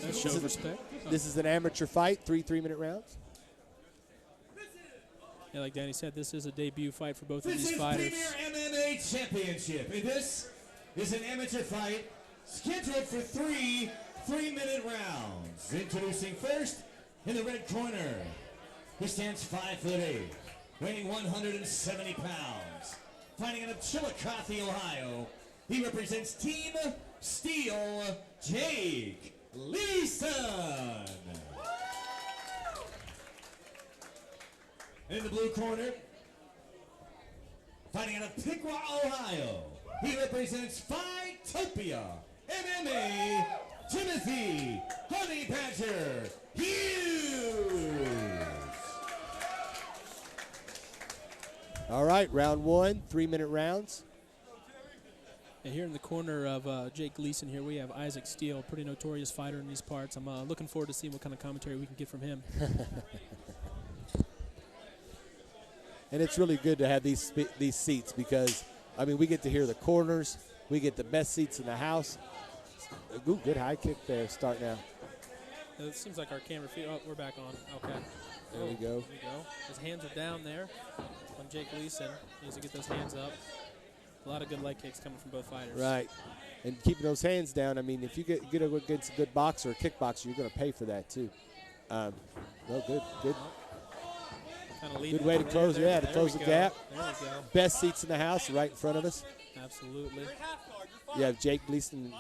That's show of respect. This is an amateur fight, 3 3-minute rounds. Yeah, like Danny said, this is a debut fight for both of these fighters. This is Premier MMA Championship, and this is an amateur fight scheduled for 3 3-minute rounds. Introducing first, in the red corner, he stands 5'8", weighing 170 pounds. Fighting out of Chillicothe, Ohio, he represents Team Steel, Jake Leeson. In the blue corner, fighting out of Piqua, Ohio, he represents Fightopia, MMA, Timothy Honey Badger Hughes. All right, round 1, 3-minute rounds. And here in the corner of Jake Gleason here, we have Isaac Steele, pretty notorious fighter in these parts. I'm looking forward to seeing what kind of commentary we can get from him. And it's really good to have these seats because, I mean, we get to hear the corners. We get the best seats in the house. Ooh, good high kick there. Start now. It seems like our camera feed. Oh, we're back on. Okay. There we go. There we go. His hands are down there on Jake Gleason. He needs to get those hands up. A lot of good leg kicks coming from both fighters. Right. And keeping those hands down, I mean, if you get against a good boxer or kickboxer, you're going to pay for that too. Well, good. Good way to close, to close the gap. There we go. Best seats in the house right in front of us. Absolutely. You have Jake Gleason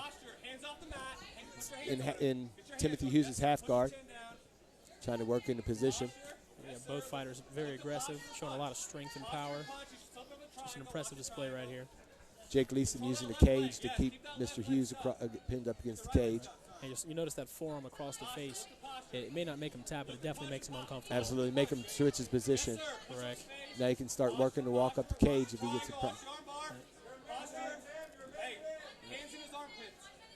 in Timothy Hughes' half guard, trying to work into position. Yeah, both fighters very aggressive, showing a lot of strength and power. Just an impressive display right here. Jake Gleason using the cage to keep Mr. Hughes pinned up against the cage. And you notice that forearm across the face. It may not make him tap, but it definitely makes him uncomfortable. Absolutely, make him switch his position. Correct. Now he can start working to walk up the cage if he gets it.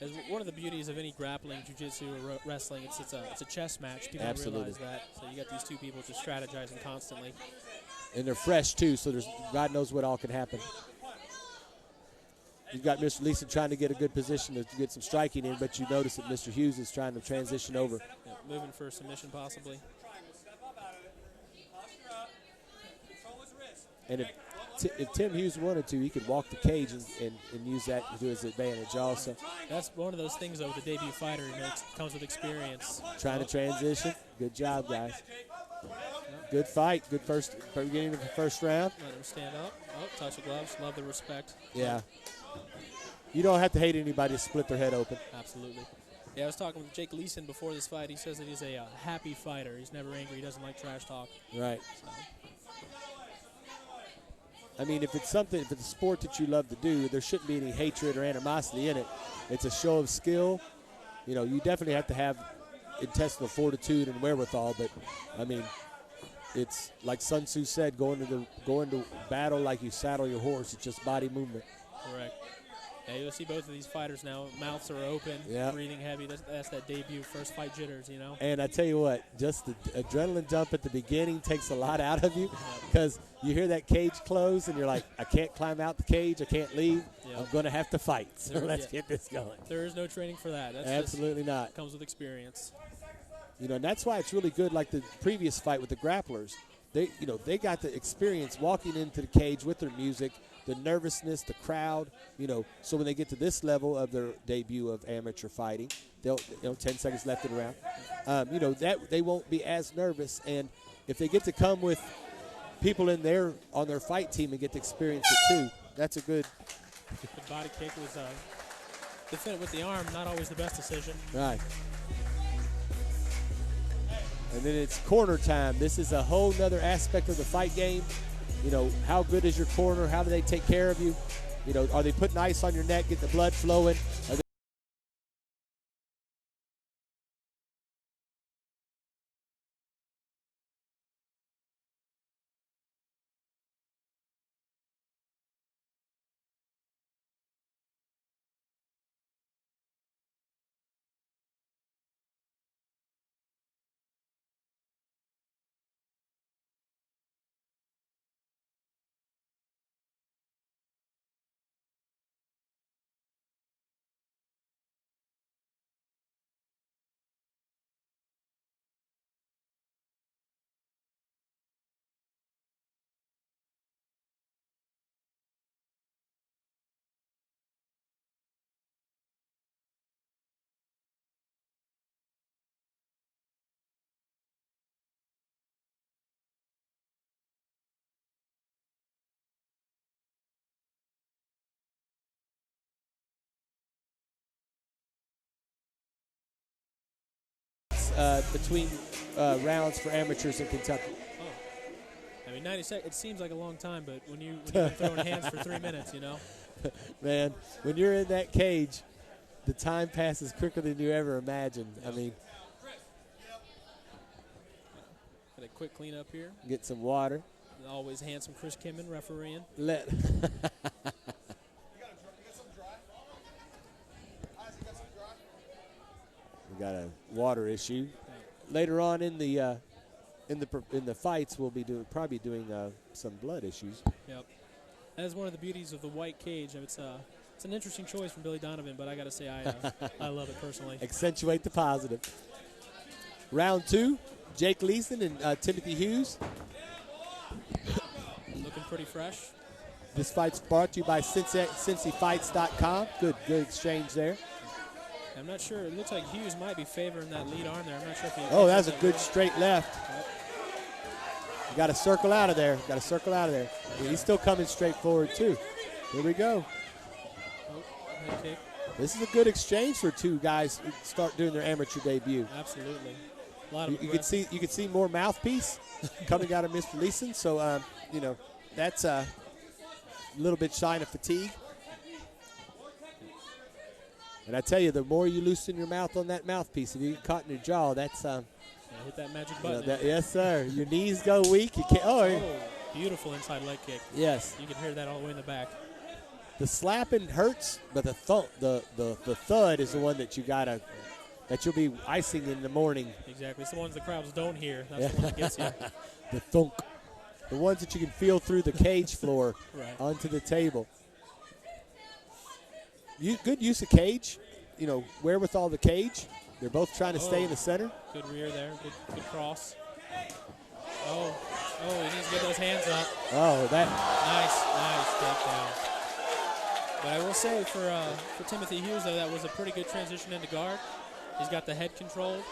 As one of the beauties of any grappling, jiu-jitsu, or wrestling, it's a chess match. People don't realize that. So you got these two people just strategizing constantly. And they're fresh too, so there's God knows what all can happen. You've got Mr. Leeson trying to get a good position to get some striking in, but you notice that Mr. Hughes is trying to transition over. Yeah, moving for a submission possibly. And if Tim Hughes wanted to, he could walk the cage and use that to his advantage also. That's one of those things, though, with the debut fighter. Comes with experience. Trying to transition. Good job, guys. Good fight. Good beginning of the first round. Let him stand up. Oh, touch of gloves. Love the respect. Yeah. You don't have to hate anybody to split their head open. Absolutely. Yeah, I was talking with Jake Leeson before this fight. He says that he's a happy fighter. He's never angry. He doesn't like trash talk. Right. So. I mean, if it's a sport that you love to do, there shouldn't be any hatred or animosity in it. It's a show of skill. You know, you definitely have to have intestinal fortitude and wherewithal, but, I mean, it's like Sun Tzu said, going to battle like you saddle your horse. It's just body movement. Correct. Yeah, you'll see both of these fighters now. Mouths are open, breathing heavy. That's that debut first fight jitters, you know. And I tell you what, just the adrenaline dump at the beginning takes a lot out of you because you hear that cage close and you're like, I can't climb out the cage. I can't leave. Yep. I'm going to have to fight. So let's get this going. There is no training for that. That's absolutely not. Comes with experience. You know, and that's why it's really good. Like the previous fight with the grapplers, they got the experience walking into the cage with their music. The nervousness, the crowd, so when they get to this level of their debut of amateur fighting, they'll 10 seconds left in the round, that they won't be as nervous. And if they get to come with people on their fight team and get to experience it too, that's a good. The body kick was defended with the arm, not always the best decision. Right. And then it's corner time. This is a whole nother aspect of the fight game. How good is your corner? How do they take care of you? Are they putting ice on your neck, get the blood flowing? between rounds for amateurs in Kentucky. Oh. I mean, 90 seconds, it seems like a long time, but when you've been throwing hands for 3 minutes, you know. Man, when you're in that cage, the time passes quicker than you ever imagined. I mean, got a quick cleanup here. Get some water. Always handsome Chris Kimman refereeing. We got a water issue. Later on in the fights, we'll be probably doing some blood issues. Yep. That is one of the beauties of the white cage. It's an interesting choice from Billy Donovan, but I got to say I love it personally. Accentuate the positive. Round 2, Jake Leeson and Timothy Hughes. Looking pretty fresh. This fight's brought to you by CincyFights.com. Good exchange there. I'm not sure. It looks like Hughes might be favoring that lead arm there. I'm not sure if he. Oh, that's a good straight left. Yep. You got to circle out of there. He's still coming straight forward, too. Here we go. Oh, kick. This is a good exchange for two guys who start doing their amateur debut. Absolutely. A lot of you can see more mouthpiece coming out of Mr. Leeson. So, that's a little bit shy of fatigue. And I tell you, the more you loosen your mouth on that mouthpiece, if you get caught in your jaw, that's hit that magic button. Yes, sir. Your knees go weak. You can't. Oh, beautiful inside leg kick. Yes. You can hear that all the way in the back. The slapping hurts, but the thud is the one that you'll be icing in the morning. Exactly. It's the ones the crowds don't hear. That's the one that gets you. The thunk. The ones that you can feel through the cage floor right. onto the table. Good use of cage. Wherewithal the cage. They're both trying to stay in the center. Good rear there. Good cross. Oh, he needs to get those hands up. Oh, that. Nice takedown. But I will say for Timothy Hughes, though, that was a pretty good transition into guard. He's got the head controlled.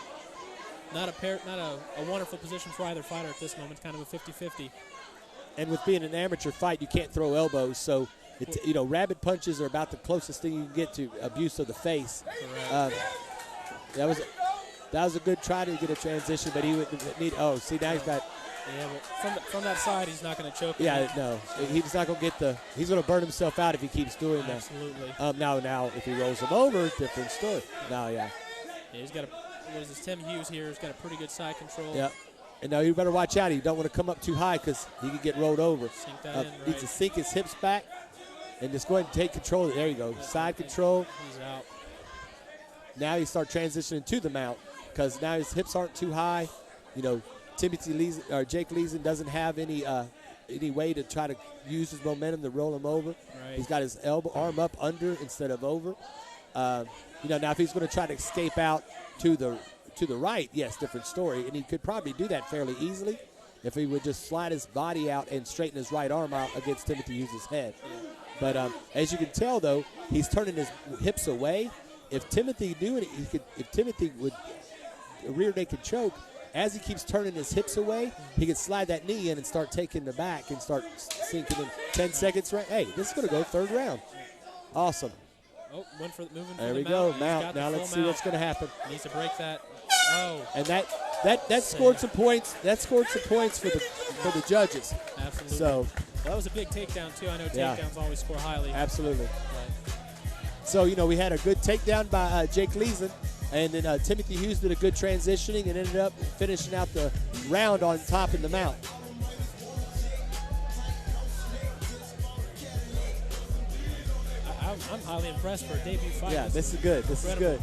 Not a wonderful position for either fighter at this moment. It's kind of a 50-50. And with being an amateur fight, you can't throw elbows, so rabid punches are about the closest thing you can get to abuse of the face. That was a good try to get a transition, but he would need. Oh, see now he's got. Yeah, but from that side, he's not going to choke. Yeah, no, he's not going to get the. He's going to burn himself out if he keeps doing that. Absolutely. Now, if he rolls him over, different story. Now, yeah. Yeah, he's got Tim Hughes here. He's got a pretty good side control. Yeah. And now you better watch out. You don't want to come up too high because he could get rolled over. Sink that in, needs to sink his hips back and just go ahead and take control. There you go. Side control. He's out. Now you start transitioning to the mount because now his hips aren't too high. Timothy Leeson or Jake Leeson doesn't have any way to try to use his momentum to roll him over. Right. He's got his arm up under instead of over. Now if he's going to try to escape out to the right, yes, different story. And he could probably do that fairly easily if he would just slide his body out and straighten his right arm out against Timothy Hughes' head. But as you can tell, though, he's turning his hips away. If Timothy knew it, if Timothy would a rear naked choke, as he keeps turning his hips away, he can slide that knee in and start taking the back and start sinking in 10 seconds. Right? Hey, this is going to go third round. Awesome. Oh, moving there we the go, mount. mount. Now let's see what's going to happen. He needs to break that. Oh. And that scored some points. That scored some points for the judges. Absolutely. So that was a big takedown too. I know takedowns always score highly. Absolutely. So we had a good takedown by Jake Leeson, and then Timothy Hughes did a good transitioning and ended up finishing out the round on top in the mount. I'm highly impressed for a debut fight. Yeah, this is good. This is good.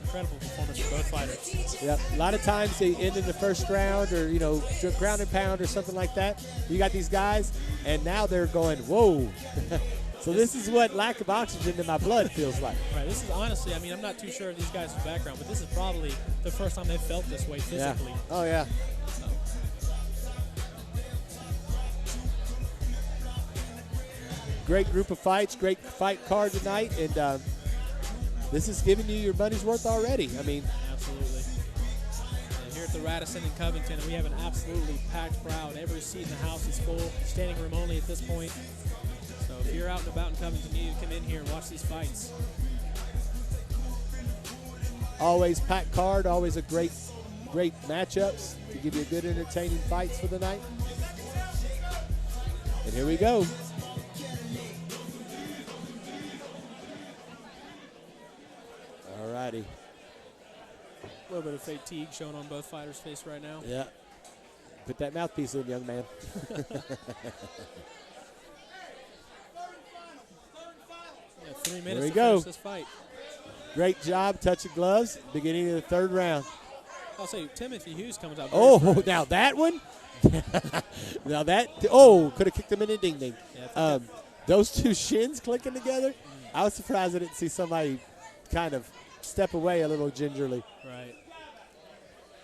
Incredible performance for both fighters. Yep. A lot of times they end in the first round or, ground and pound or something like that. You got these guys, and now they're going, whoa. So this is what lack of oxygen in my blood feels like. Right. This is honestly, I'm not too sure of these guys' background, but this is probably the first time they've felt this way physically. Yeah. Oh, yeah. Great group of fights, great fight card tonight, and this is giving you your money's worth already. Absolutely. And here at the Radisson in Covington, we have an absolutely packed crowd. Every seat in the house is full, standing room only at this point. So if you're out and about in Covington, you need to come in here and watch these fights. Always packed card, always a great great matchups to give you good, entertaining fights for the night. And here we go. All righty. A little bit of fatigue showing on both fighters' face right now. Yeah. Put that mouthpiece in, young man. Yeah, 3 minutes we to go. finish this fight. Great job touching gloves. Beginning of the third round. I'll say Timothy Hughes comes out. Oh, fresh. now that one. Now that. Oh, could have kicked him in a ding-ding. Yeah, Those two shins clicking together. I was surprised I didn't see somebody kind of step away a little gingerly. right.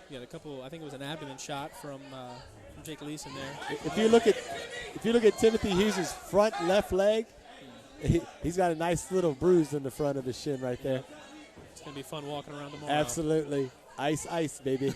You got a couple. I think it was an abdomen shot from Jake Leeson there. If you look at Timothy Hughes' front left leg, he's got a nice little bruise in the front of the shin right there. It's gonna be fun walking around tomorrow. Absolutely. Ice, ice, baby.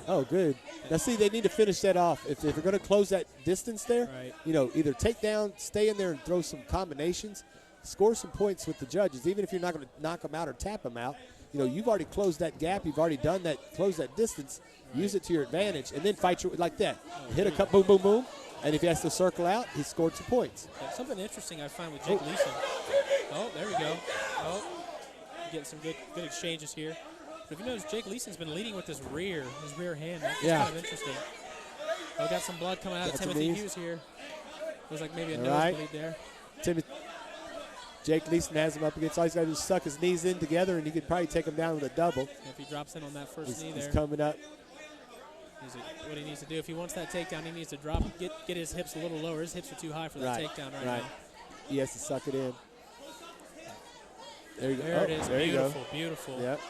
Oh, good. Now, see, they need to finish that off. If they're going to close that distance there, Right. you know, either take down, stay in there and throw some combinations, score some points with the judges. Even if you're not going to knock them out or tap them out, you know, you've already closed that gap. You've already done that, close that distance. Right. Use it to your advantage, and then fight your, like that. Hit a cut, boom, boom, boom. And if he has to circle out, he scored some points. Yeah, something interesting I find with Jake Leeson. Oh, there we go. Oh, getting some good exchanges here. But if you notice, Jake Leeson's been leading with his rear hand. That's kind of interesting. We got some blood coming out of Timothy Hughes here. Looks like maybe a nosebleed there. Jake Leeson has him up against. All he's got to do is suck his knees in together, and he could probably take him down with a double. If he drops in on that first knee there. He's coming up. What he needs to do, if he wants that takedown, he needs to drop, get his hips a little lower. His hips are too high for that takedown right now. He has to suck it in. There you go. There it is. There Beautiful, you go. beautiful. Yep.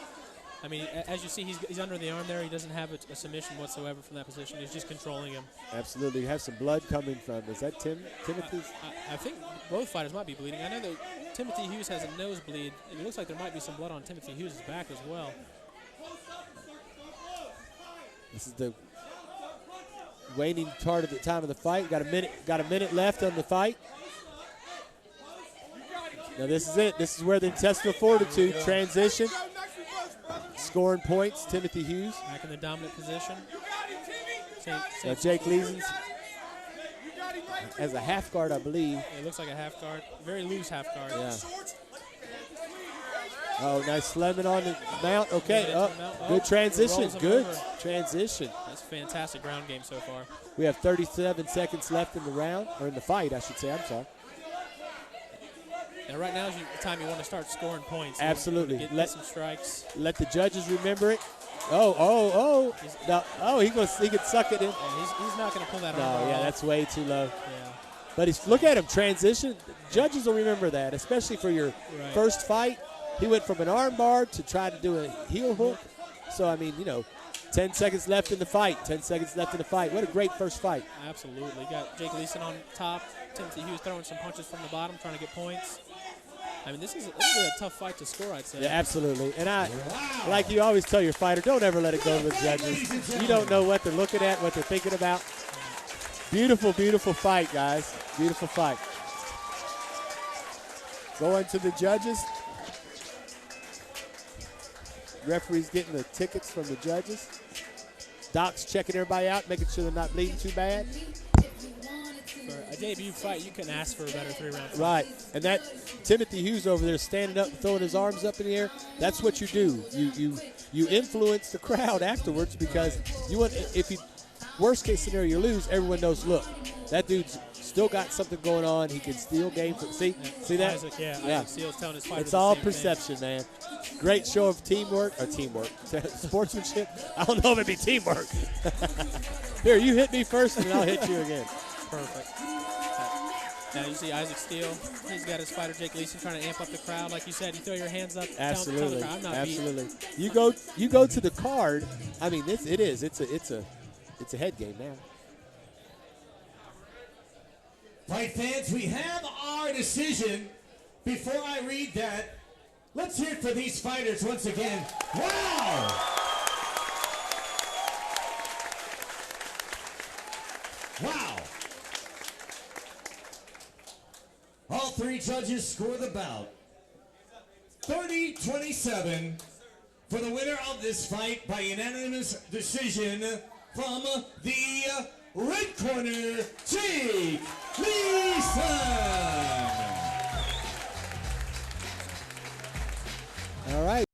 I mean, as you see, he's under the arm there. He doesn't have a submission whatsoever from that position. He's just controlling him. Absolutely. You have some blood coming from. Is that Timothy's? I think both fighters might be bleeding. I know that Timothy Hughes has a nosebleed, and it looks like there might be some blood on Timothy Hughes' back as well. This is the waning part of the time of the fight. Got a minute left on the fight. Now this is it. This is where the intestinal fortitude transition. Scoring points, Timothy Hughes. Back in the dominant position. Now Jake Leeson as a half guard, I believe. It looks like a half guard. Very loose half guard. Yeah. Oh, nice slamming on the mount. Okay, good transition. Good transition. That's fantastic ground game so far. We have 37 seconds left in the round, or in the fight, I should say. I'm sorry. Now, right now is the time you want to start scoring points. Absolutely. Get some strikes. Let the judges remember it. He could suck it in. Yeah, he's not going to pull that No, arm yeah, off. that's way too low. Yeah. But look at him, transition. Judges will remember that, especially for your first fight. He went from an arm bar to try to do a heel hook. So, I mean, 10 seconds left in the fight. 10 seconds left in the fight. What a great first fight. Absolutely. Got Jake Leeson on top. Timothy Hughes throwing some punches from the bottom, trying to get points. I mean, this is a tough fight to score, I'd say. Yeah, absolutely. And like you always tell your fighter, don't ever let it go to the judges. You don't know what they're looking at, what they're thinking about. Beautiful, beautiful fight, guys. Beautiful fight. Going to the judges. Referee's getting the tickets from the judges. Doc's checking everybody out, making sure they're not bleeding too bad. For a debut fight, you couldn't ask for a better 3-round fight. Right, and that Timothy Hughes over there standing up and throwing his arms up in the air, that's what you do. You influence the crowd afterwards because worst case scenario, you lose, everyone knows, look, that dude's still got something going on. He can steal game. See that? Isaac, Isaac Steele's telling his fighter It's all the same perception, thing. man. Great show of sportsmanship. I don't know if it'd be teamwork. Here, you hit me first, and then I'll hit you again. Perfect. Now you see Isaac Steele. He's got his fighter Jake Leeson trying to amp up the crowd. Like you said, you throw your hands up. Absolutely. Tell the crowd, I'm not Absolutely. beat. You go to the card. I mean, it's a head game now. Fight fans, we have our decision. Before I read that, let's hear it for these fighters once again. Wow! Wow! All three judges score the bout. 30-27 for the winner of this fight by unanimous decision from the red corner, Jake Leeson. All right.